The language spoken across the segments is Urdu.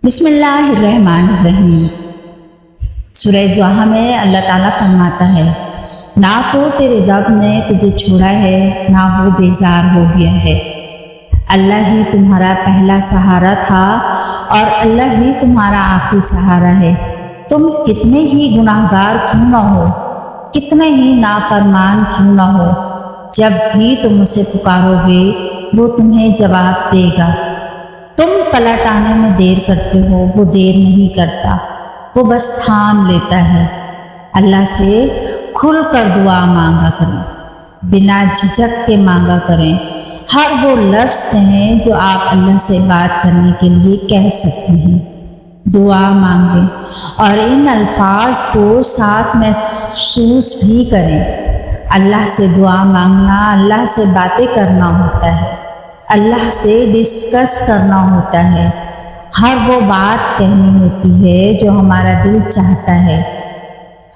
بسم اللہ الرحمن الرحیم۔ سورہ ضحیٰ میں اللہ تعالیٰ فرماتا ہے، نہ تو تیرے رب نے تجھے چھوڑا ہے نہ وہ بیزار ہو گیا ہے۔ اللہ ہی تمہارا پہلا سہارا تھا اور اللہ ہی تمہارا آخری سہارا ہے۔ تم کتنے ہی گناہگار کیوں نہ ہو، کتنے ہی نافرمان کیوں نہ ہو، جب بھی تم اسے پکارو گے وہ تمہیں جواب دے گا۔ تم پلٹ آنے میں دیر کرتے ہو، وہ دیر نہیں کرتا، وہ بس تھام لیتا ہے۔ اللہ سے کھل کر دعا مانگا کریں، بنا جھجک کے مانگا کریں۔ ہر وہ لفظ کہیں جو آپ اللہ سے بات کرنے کے لیے کہہ سکتے ہیں۔ دعا مانگیں اور ان الفاظ کو ساتھ محسوس بھی کریں۔ اللہ سے دعا مانگنا اللہ سے باتیں کرنا ہوتا ہے، اللہ سے ڈسکس کرنا ہوتا ہے، ہر وہ بات کہنی ہوتی ہے جو ہمارا دل چاہتا ہے۔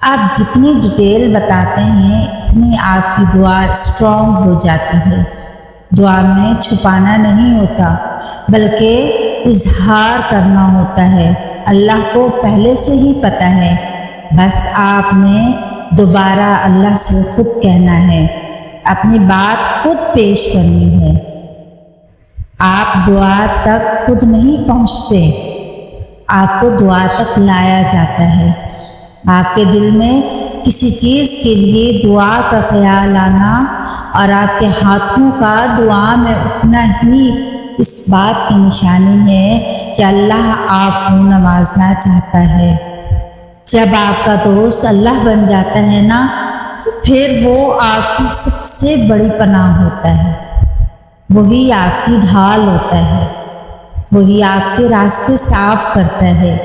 آپ جتنی ڈیٹیل بتاتے ہیں اتنی آپ کی دعا اسٹرانگ ہو جاتی ہے۔ دعا میں چھپانا نہیں ہوتا بلکہ اظہار کرنا ہوتا ہے۔ اللہ کو پہلے سے ہی پتہ ہے، بس آپ نے دوبارہ اللہ سے خود کہنا ہے، اپنی بات خود پیش کرنی ہے۔ آپ دعا تک خود نہیں پہنچتے، آپ کو دعا تک لایا جاتا ہے۔ آپ کے دل میں کسی چیز کے لیے دعا کا خیال آنا اور آپ کے ہاتھوں کا دعا میں اٹھنا ہی اس بات کی نشانی ہے کہ اللہ آپ کو نوازنا چاہتا ہے۔ جب آپ کا دوست اللہ بن جاتا ہے نا، تو پھر وہ آپ کی سب سے بڑی پناہ ہوتا ہے، وہی آپ کی ڈھال ہوتا ہے، وہی آپ کے راستے صاف کرتا ہے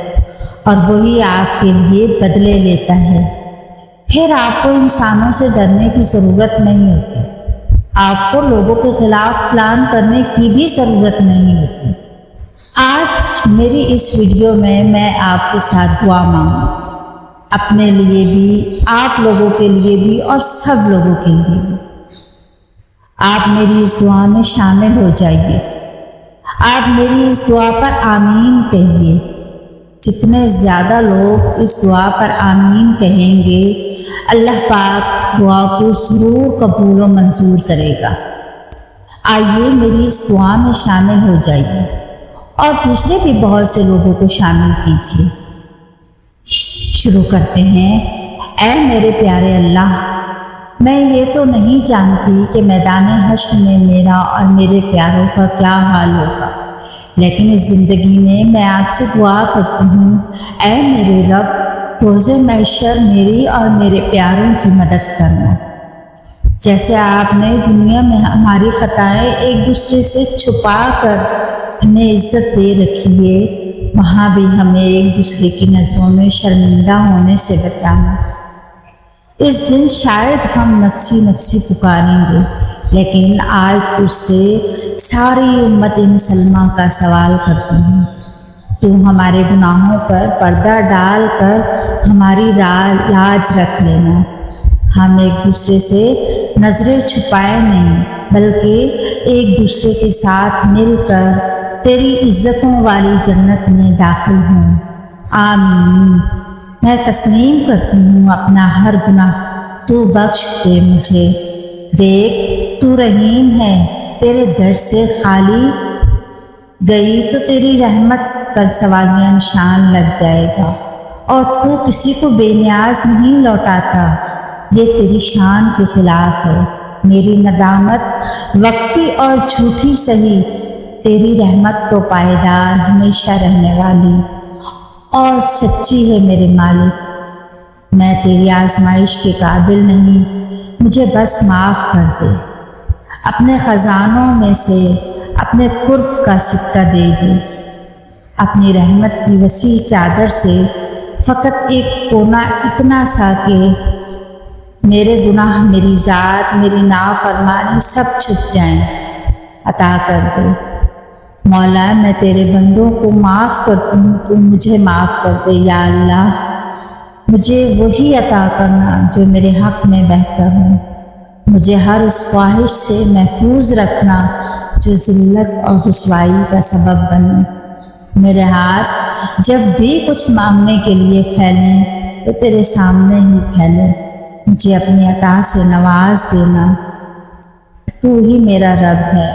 اور وہی آپ کے لیے بدلے لیتا ہے۔ پھر آپ کو انسانوں سے ڈرنے کی ضرورت نہیں ہوتی، آپ کو لوگوں کے خلاف پلان کرنے کی بھی ضرورت نہیں ہوتی۔ آج میری اس ویڈیو میں آپ کے ساتھ دعا مانگوں، اپنے لیے بھی، آپ لوگوں کے لیے بھی اور سب لوگوں کے لیے بھی۔ آپ میری اس دعا میں شامل ہو جائیے، آپ میری اس دعا پر آمین کہیے۔ جتنے زیادہ لوگ اس دعا پر آمین کہیں گے، اللہ پاک دعا کو ضرور قبول و منظور کرے گا۔ آئیے میری اس دعا میں شامل ہو جائیے اور دوسرے بھی بہت سے لوگوں کو شامل کیجیے۔ شروع کرتے ہیں۔ اے میرے پیارے اللہ، میں یہ تو نہیں جانتی کہ میدان حشر میں میرا اور میرے پیاروں کا کیا حال ہوگا، لیکن اس زندگی میں آپ سے دعا کرتی ہوں، اے میرے رب، روز محشر میری اور میرے پیاروں کی مدد کرنا۔ جیسے آپ نے دنیا میں ہماری خطائیں ایک دوسرے سے چھپا کر ہمیں عزت دے رکھی ہے، وہاں بھی ہمیں ایک دوسرے کی نظروں میں شرمندہ ہونے سے بچانا۔ اس دن شاید ہم نفسی پکاریں گے، لیکن آج تجھ سے ساری امت مسلمہ کا سوال کرتی ہوں، تو ہمارے گناہوں پر پردہ ڈال کر ہماری لاج رکھ لینا۔ ہم ایک دوسرے سے نظریں چھپائے نہیں، بلکہ ایک دوسرے کے ساتھ مل کر تیری عزتوں والی جنت میں داخل ہوں۔ آمین۔ میں تسلیم کرتی ہوں اپنا ہر گناہ، تو بخش دے مجھے۔ دیکھ تو رحیم ہے، تیرے در سے خالی گئی تو تیری رحمت پر سوالیہ نشان لگ جائے گا، اور تو کسی کو بے نیاز نہیں لوٹاتا، یہ تیری شان کے خلاف ہے۔ میری ندامت وقتی اور جھوٹی سہی، تیری رحمت تو پائیدار ہمیشہ رہنے والی اور سچی ہے میرے مالک۔ میں تیری آزمائش کے قابل نہیں، مجھے بس معاف کر دے۔ اپنے خزانوں میں سے اپنے قرب کا صدقہ دے دے۔ اپنی رحمت کی وسیع چادر سے فقط ایک کونا اتنا سا کہ میرے گناہ، میری ذات، میری نافرمانی سب چھپ جائیں، عطا کر دے۔ مولا، میں تیرے بندوں کو معاف کرتی ہوں، تو مجھے معاف کر دے۔ یا اللہ، مجھے وہی عطا کرنا جو میرے حق میں بہتر ہو۔ مجھے ہر اس خواہش سے محفوظ رکھنا جو ذلت اور رسوائی کا سبب بنے۔ میرے ہاتھ جب بھی کچھ مانگنے کے لیے پھیلیں تو تیرے سامنے ہی پھیلے۔ مجھے اپنی عطا سے نواز دینا۔ تو ہی میرا رب ہے۔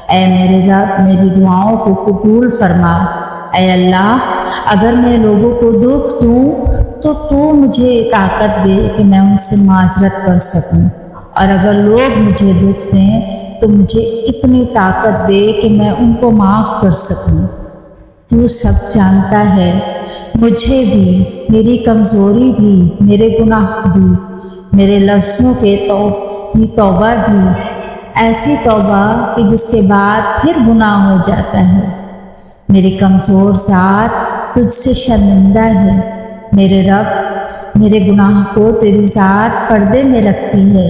اے میرے رب، میری دعاؤں کو قبول فرما۔ اے اللہ، اگر میں لوگوں کو دکھ دوں تو مجھے طاقت دے کہ میں ان سے معذرت کر سکوں، اور اگر لوگ مجھے دکھ دیں تو مجھے اتنی طاقت دے کہ میں ان کو معاف کر سکوں۔ تو سب جانتا ہے، مجھے بھی، میری کمزوری بھی، میرے گناہ بھی، میرے لفظوں کی توبہ بھی، ایسی توبہ کہ جس کے بعد پھر گناہ ہو جاتا ہے۔ میری کمزور ذات تجھ سے شرمندہ ہے۔ میرے رب، میرے گناہ کو تیری ذات پردے میں رکھتی ہے۔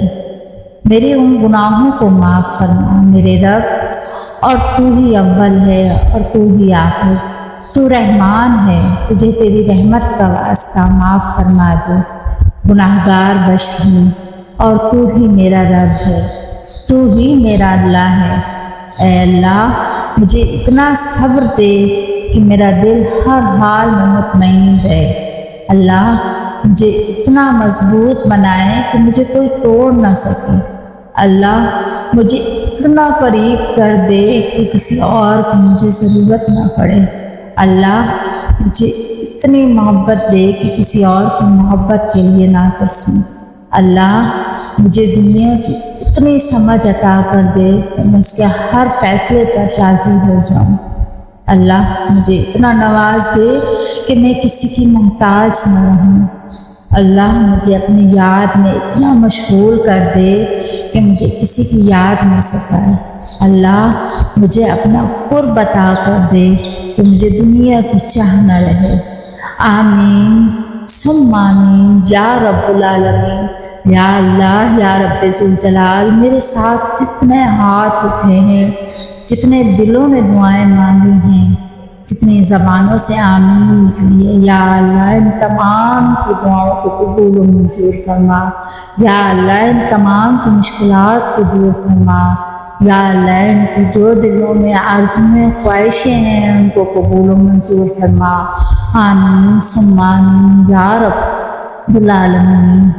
میرے ان گناہوں کو معاف فرما میرے رب، اور تو ہی اول ہے اور تو ہی آخر۔ تو رحمان ہے، تجھے تیری رحمت کا واسطہ معاف فرما دے۔ گناہ گار بشر ہوں اور تو ہی میرا رب ہے، تو ہی میرا اللہ ہے۔ اے اللہ، مجھے اتنا صبر دے کہ میرا دل ہر حال میں مطمئن رہے۔ اللہ، مجھے اتنا مضبوط بنائے کہ مجھے کوئی توڑ نہ سکے۔ اللہ، مجھے اتنا قریب کر دے کہ کسی اور کی مجھے ضرورت نہ پڑے۔ اللہ، مجھے اتنی محبت دے کہ کسی اور کی محبت کے لیے نہ ترسوں۔ اللہ، مجھے دنیا کی اتنی سمجھ عطا کر دے کہ میں اس کے ہر فیصلے پر راضی ہو جاؤں۔ اللہ، مجھے اتنا نواز دے کہ میں کسی کی محتاج نہ رہوں۔ اللہ، مجھے اپنی یاد میں اتنا مشغول کر دے کہ مجھے کسی کی یاد نہ ستائے۔ اللہ، مجھے اپنا قرب عطا کر دے کہ مجھے دنیا کی چاہ نہ رہے۔ آمین ثم آمین یا رب العالمین۔ یا اللہ، یا رب ذوالجلال، میرے ساتھ جتنے ہاتھ اٹھے ہیں، جتنے دلوں نے دعائیں مانگی ہیں، جتنی زبانوں سے آمین نکلی ہے، یا اللہ ان تمام کی دعاؤں کو قبول و منظور فرما۔ یا اللہ، ان تمام کی مشکلات کو دور فرما۔ یا اللہ، ان کی جو دلوں میں آرزویں خواہشیں ہیں ان کو قبول و منظور فرما۔ آمین ثم آمین یا رب العالمین۔